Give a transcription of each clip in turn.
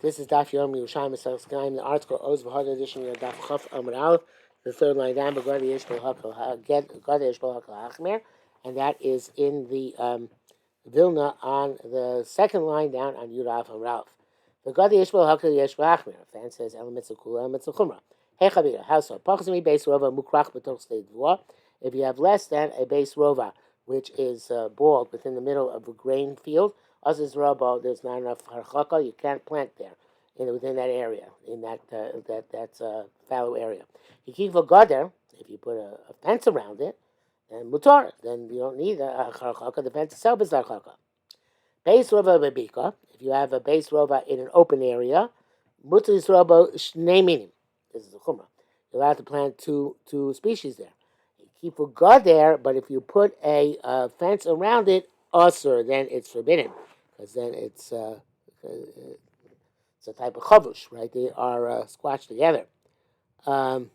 This is Daf Yerushalmi Kilayim. The article Oz V'Had edition of Daf Chaf Amud Aleph, the third line down. But God Yishbal Hachmer, and that is in the Vilna on the second line down on Yudaf and Ralph. The God Yishbal Hachmer. Fan says Elamitz Kula Elamitz Chumra. Hey Chavira, how so? Pachzimi base rova mukrach b'toch state dvua. If you have less than a base rova, which is bald within the middle of a grain field, as robo, there's not enough harchaka. You can't plant there, within that area, in that fallow area. You keep a gader. If you put a fence around it, then mutar. Then you don't need a harchaka. The fence itself is harchaka. Base rova bebika. If you have a base rova in an open area, mutar robo shnei minim. This is a chumrah. You're allowed to plant two species there. You keep a gader, but if you put a fence around it, usher, then it's forbidden. Because then it's a type of chavush, right? They are squashed together. Later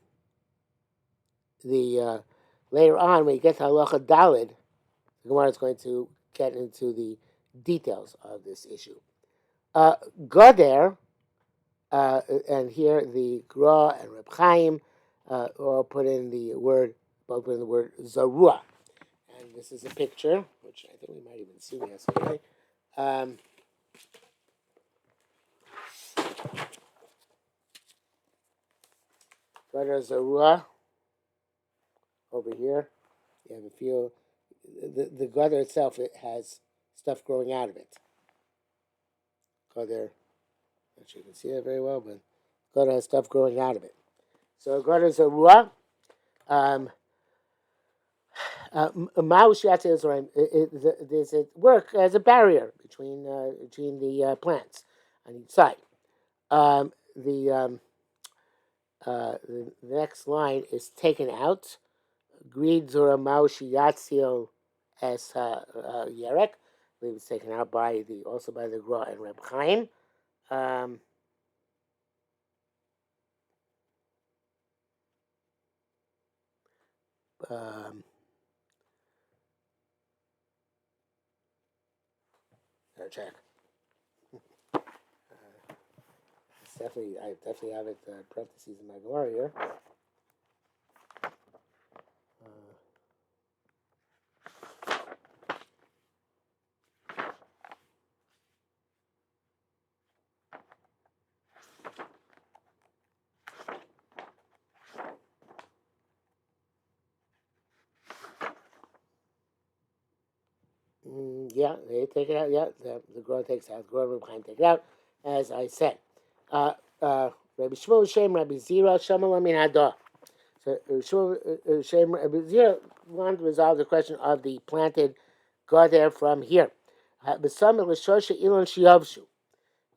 on, when you get to halacha dalid, the Gemara is going to get into the details of this issue. Gader, and here the Gra and Reb Chaim all put in the word zarua, and this is a picture which I think we might even see yesterday. Gader zarua over here. You have a feel. The gader itself, it has stuff growing out of it. Gader, not sure you can see that very well, but gader has stuff growing out of it. So gader zarua. Does it work as a barrier between the plants on each side? The next line is taken out. Greed zora maushi yatzil es yerek. I believe it's taken out also by the Gra and Reb Chaim. Check. I definitely have it parentheses in my Gemara here. Yeah, they take it out. Yeah, the Gra takes it out. The Gra and Reb Chaim take it out, as I said. Rabbi Shmuel Shem, Rabbi Zira, Shama Min Hadah. So Shmuel Shem, Rabbi Zira wanted to resolve the question of the planted gader from here.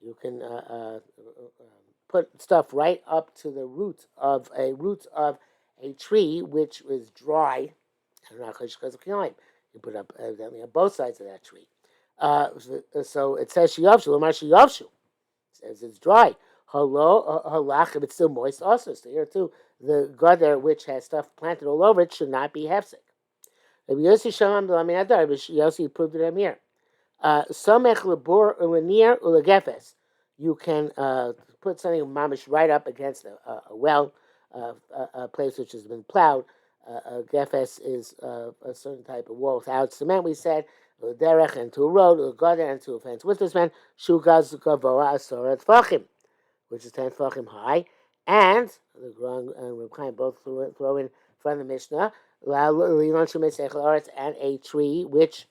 You can put stuff right up to the root of a tree which is dry. You put up evidently on both sides of that tree. So it says shiyavshu, lamar shiyavshu. It says it's dry. Halach, if it's still moist, also. So here too, the gader which has stuff planted all over it should not be hefsek. Rabbi Yossi Shalom B'Lamin Adar. Rabbi Yossi proved it here. Samech lebor ulenir ulegefes. You can put something mamish right up against a well, a place which has been plowed. Gefes is a certain type of wall without cement. We said derech and to a road, a gader and to a fence with this man. Shugaz gavoa asoret fachim, which is 10 fachim high, and the Gra and Reb Chaim both throw in front of the Mishnah and a tree which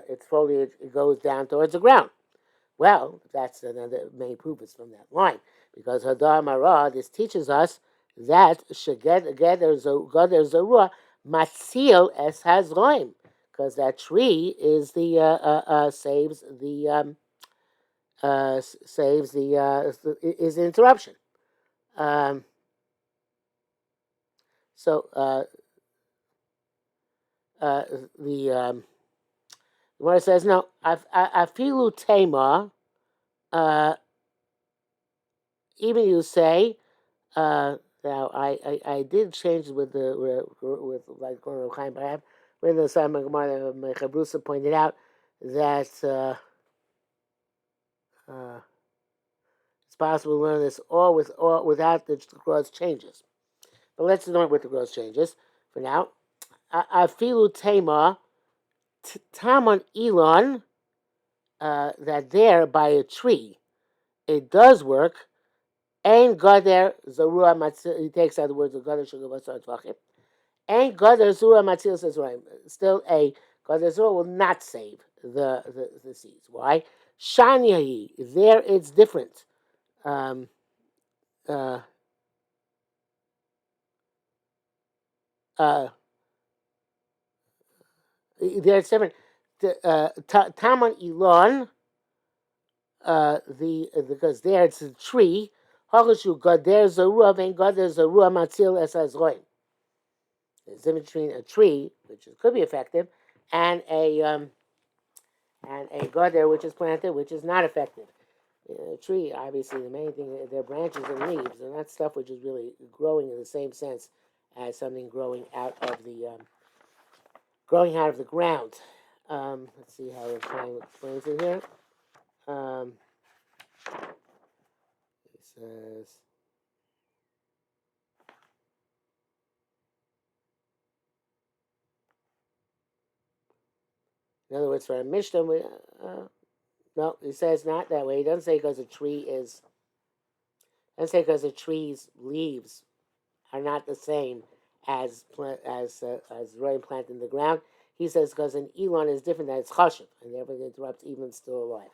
its foliage goes down towards the ground. Well, that's another main proof is from that line, because Hadar Marah, this teaches us that gader zarua matzil es hazroim, because that tree is the is an interruption. The Gemara says no. Afilu tema. Even you say. Now I did change with like Reb Chaim, but I have read the Simon Gemara. Chabrusa pointed out that possible to learn this all without the gross changes. But let's learn with the gross changes for now. Afilu tema tamon elon, that there by a tree, it does work. Ein gader zarua matzil. He takes out the words of gader shugavasar tvachim. Ein gader zarua matzil says right. Still, a gader zarua will not save the seeds. Why? Shanyahi. There it's different. Um, uh, uh, there it's different. Taman Elon, because there it's a tree. Hagashu gader zarua and gader zarua matzil es azroim. It's in between a tree, which could be effective, and a gader, which is planted, which is not effective. A tree, obviously, the main thing, their branches and leaves, and that's stuff which is really growing in the same sense as something growing out of the ground. Let's see how it explains it here. It says, in other words, for a Mishnah, no, he says not that way. He doesn't say because a tree's leaves are not the same as rain planted in the ground. He says because an elon is different, that it's chashuv, and therefore it interrupts even still alive.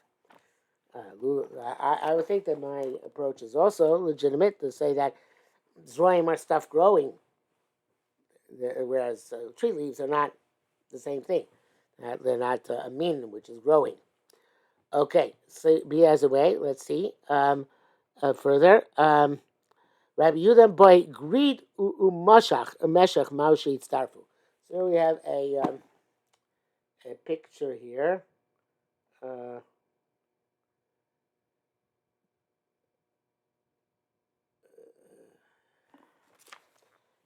I would think that my approach is also legitimate to say that zroim are stuff growing, whereas tree leaves are not the same thing. They're not a mean, which is growing. Okay, so be as a way. Let's see further. Rabbi Yudan boy greed umashach meshach maushi starfu. So we have a picture here.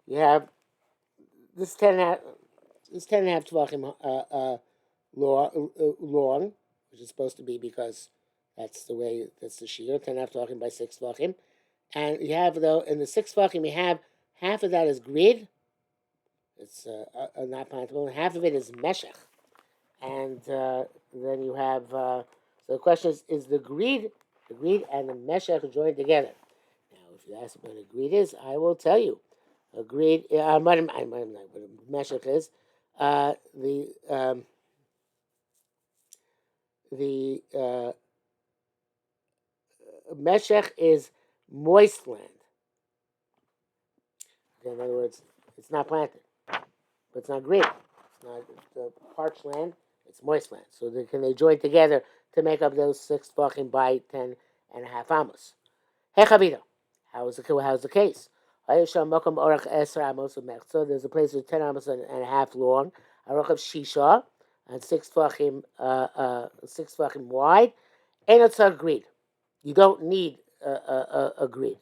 You have this 10.5 tvachim long, which is supposed to be because that's the shear. 10.5 tvachim by 6 tvachim, and you have though in the 6 tvachim you have half of that is grid. It's not plantable, and half of it is meshach, and then you have. So the question is the grid and the meshach joined together. Now, if you ask me what a grid is, I will tell you. A grid, I might not what a meshach is. The meshach is moist land. Okay, in other words, it's not planted, but it's not green. It's not parched land. It's moist land. So can they join together to make up those 6 tvachim by 10.5 amos? Hechavida. How's the case? So there's a place with 10 amos and a half long. Arach of shisha and 6 tvachim 6 tvachim wide. And it's a grid. You don't need a grid.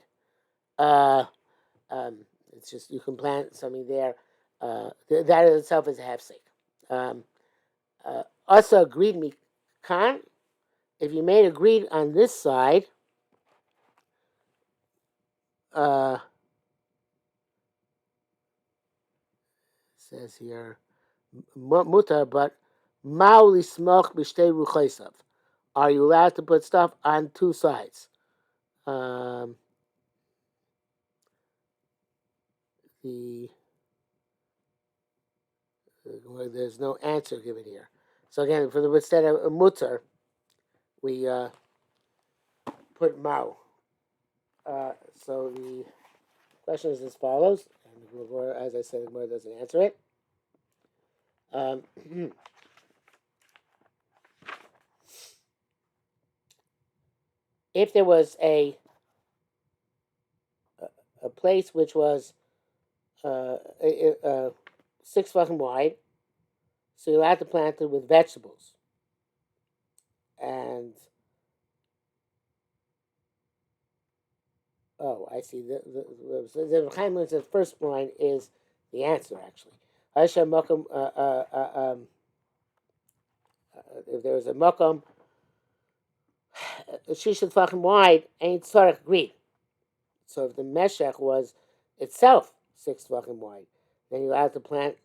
It's just you can plant something there. That in itself is a half sake. Also, grid mikan. If you made a grid on this side, says here mutar, but mauli smoch b'shtei ruchaisav. Are you allowed to put stuff on 2 sides? There's no answer given here. So again, for the instead of a mutar, we put mau. So the question is as follows, and as I said, the Gemara doesn't answer it. If there was a place which was 6 tvachim wide, so you're allowed to plant it with vegetables, and I see. The first line is the answer, actually. If there was a makom Shisha Tvachim wide ain't tzarech grid. So if the meshech was itself 6 tvachim wide, then you're allowed to plant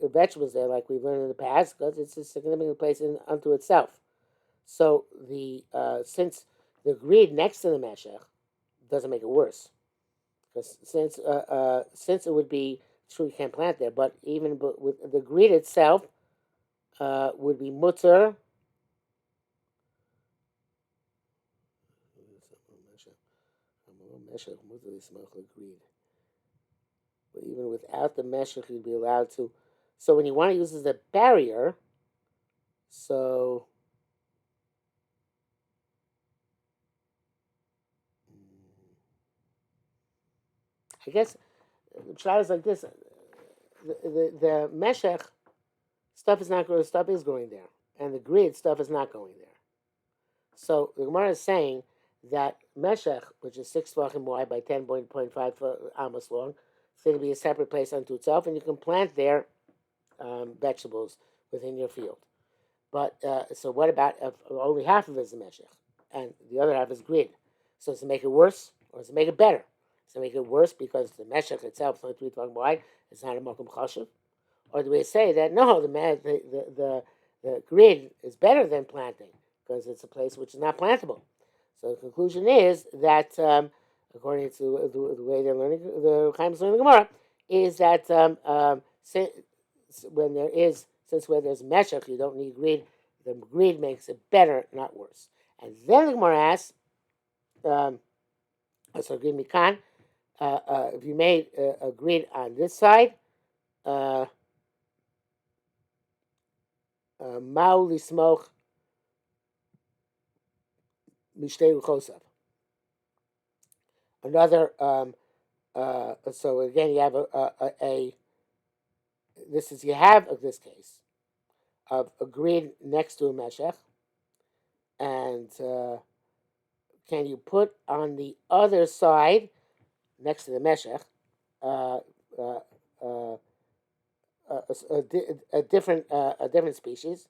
vegetables there, like we've learned in the past, because it's a significant place unto itself. So the since the grid next to the meshech doesn't make it worse, because since it would be true you can't plant there, but even with the grid itself would be mutter. But even without the meshech, you'd be allowed to. So when you want to use it as a barrier, so I guess the shot is like this: the meshech stuff is not growing, stuff is growing there, and the grid stuff is not going there. So the Gemara is saying that meshech, which is 6 tvachim wide by 10.5 amos long, it's going to be a separate place unto itself, and you can plant there vegetables within your field. But so what about if only half of it is a meshech, and the other half is grid? So does it make it worse, or does it make it better? Does it make it worse because the meshech itself is only 3 tvachim wide? It's not a makom chashuv, or do we say that no, the grid is better than planting because it's a place which is not plantable? So the conclusion is that, according to the way they're learning, the Chaim is learning the Gemara, is that when there is, since where there's meshach, you don't need grid. The grid makes it better, not worse. And then the Gemara asks, so grid mikan, if you made a grid on this side, Ma'u lismoch mishtei ruchosav. Another, so again, you have you have this case of a grid next to a meshech, and can you put on the other side next to the meshech a different species,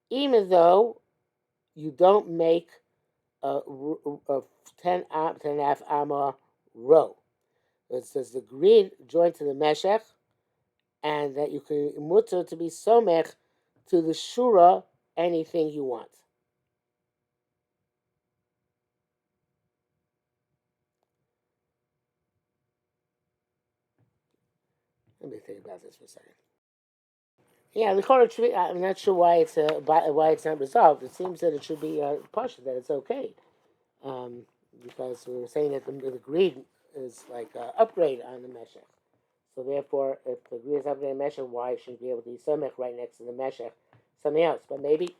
even though you don't make a 10.5 amma row. It says the grid joined to the meshech, and that you can mutter to be somech to the shura anything you want. Let me think about this for a second. Yeah, the corner tree. I'm not sure why it's not resolved. It seems that it should be partial, that it's okay, because we were saying that the grid is like an upgrade on the meshech. So therefore, if the grid is upgrade on the meshech, why shouldn't be able to be somech right next to the meshech, something else? But maybe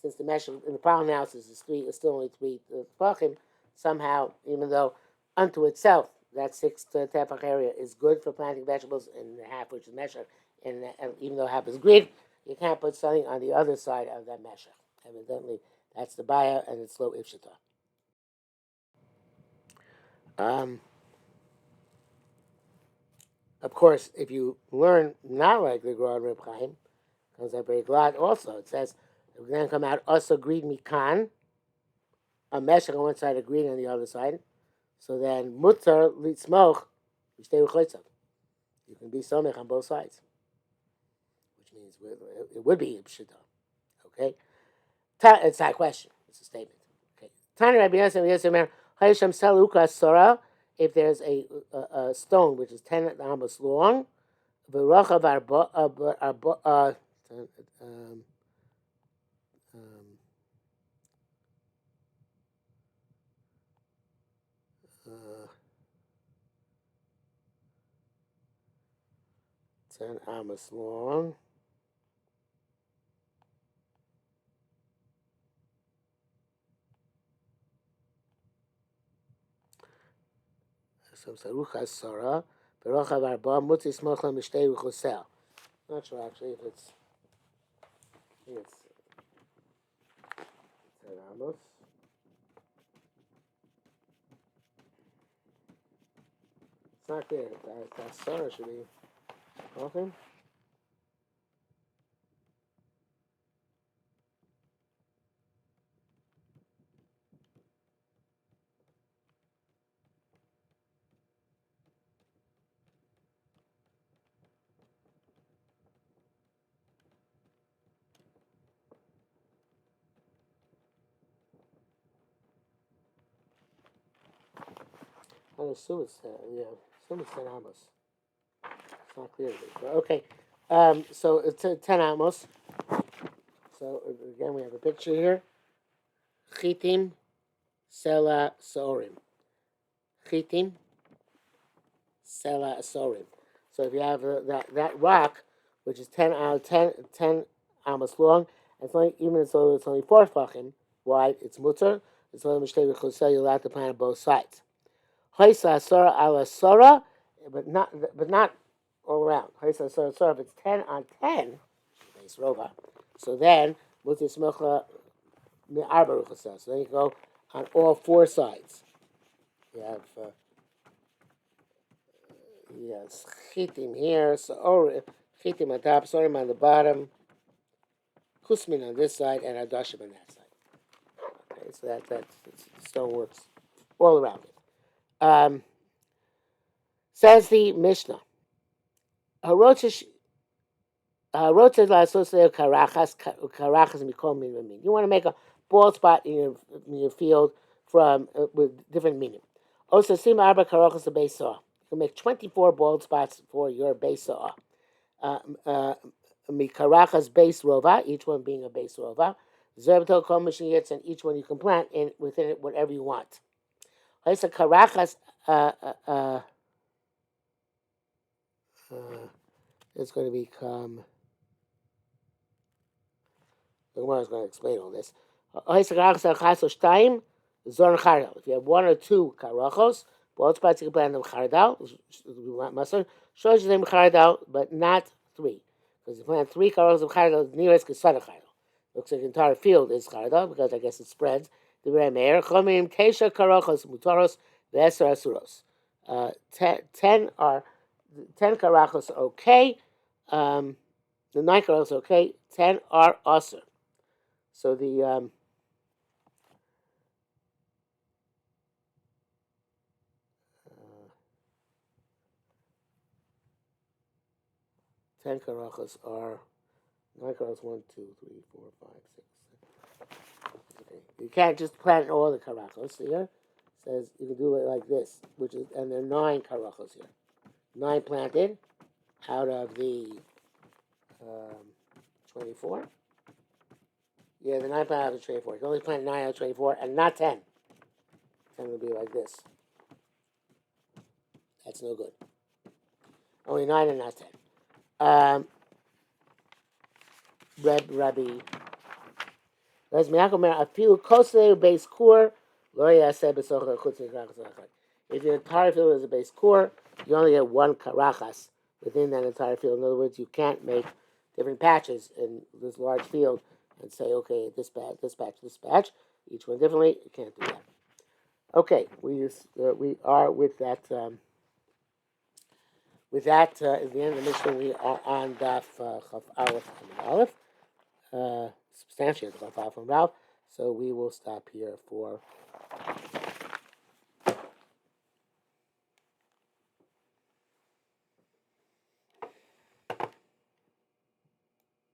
since the meshech in the pound house is still only 3 tefachim, somehow, even though unto itself that 6 tefach area is good for planting vegetables, and the half which is meshech, and even though half is grid, you can't put something on the other side of that meshech. Evidently, that's the baya, and it's low ifshita. Of course, if you learn not like the Gra and Reb Chaim, comes out very glad also. It says, it will then come out, also grid mikan, a meshech on one side, a grid on the other side. So then, mutter litzmoch, you stay with chaytzav. You can be somech on both sides, which means it would be pshita. Okay? It's not a question, it's a statement. Okay. Tani Rabbi Yosef, Hayisham Saluka Sora, if there's a stone which is 10 amos long, V'rochav arba, 10 amos long. So Sarucha Sora, V'rochav arba, Mutzi Smochla Mishtei Ruchosel. Not sure actually if it's, I think it's 10 amos. It's not there. That Sora should be okay. I assume it's yeah. Assume it's 10 amos. It's not clear to me. But okay. So it's 10 amos. So again, we have a picture here. Chitim, Sela, Sorim. Chitim, Sela, Sorim. So if you have that rock, which is 10 amos long, and it's only, even though it's only 4 fachim wide, it's mutter. It's only mishtei v'chosel. You're allowed to plant on both sides. Hoisa asora ala sora, but not all around. Hoisa asora sora. If it's 10 on 10, base rova. So then mutter smocha me'arba ruchosel. So then you go on all 4 sides. You have yes chitim here, so chitim on top, sorim on the bottom, kusmin on this side, and adashim on that side. Okay, so that stone works all around it. Says the Mishnah, Harotish karachas mikol min. You want to make a bald spot in your field from with different meaning. Also, sim arba karachas a base saw. You can make 24 bald spots for your base saw. Mikarachas base rova, each one being a base rova. Zerbato kol mishniyetz, and each one you can plant in within it whatever you want. Haisa karachas. It's going to become. The Gemara is going to explain all this. If you have 1 or 2 karachos, both spots you can plant them chardal, shows you them chardal, but not 3. Because if you plant 3 karachos of chardal, the nearest is sada chardal. Looks like the entire field is chardal, because I guess it spreads. The Remeir, chomim tesha karachos mutaros v'eser asuros. 10 karachos are okay. The 9 karachos are okay. 10 are asur. So the 10 karachas are 9 karachas 1, 2, 3, 4, 5, 6, 7. Okay, you can't just plant all the karachos here. It says you can do it like this, which is, and there are 9 karachos here. 9 planted out of the 24. Yeah, the 9 planted out of the 24. You can only plant 9 out of 24, and not 10. 10 will be like this. That's no good. Only 9 and not 10. Rabbi. If your entire field is a base core, you only get 1 karachas within that entire field. In other words, you can't make different patches in this large field and say, okay, this patch, this patch, this patch, each one differently. You can't do that. Okay, we are with that. With that, at the end of the Mishnah, we are on Daf Chaf Aleph and Aleph, substantially Chaf Aleph and Aleph. So we will stop here for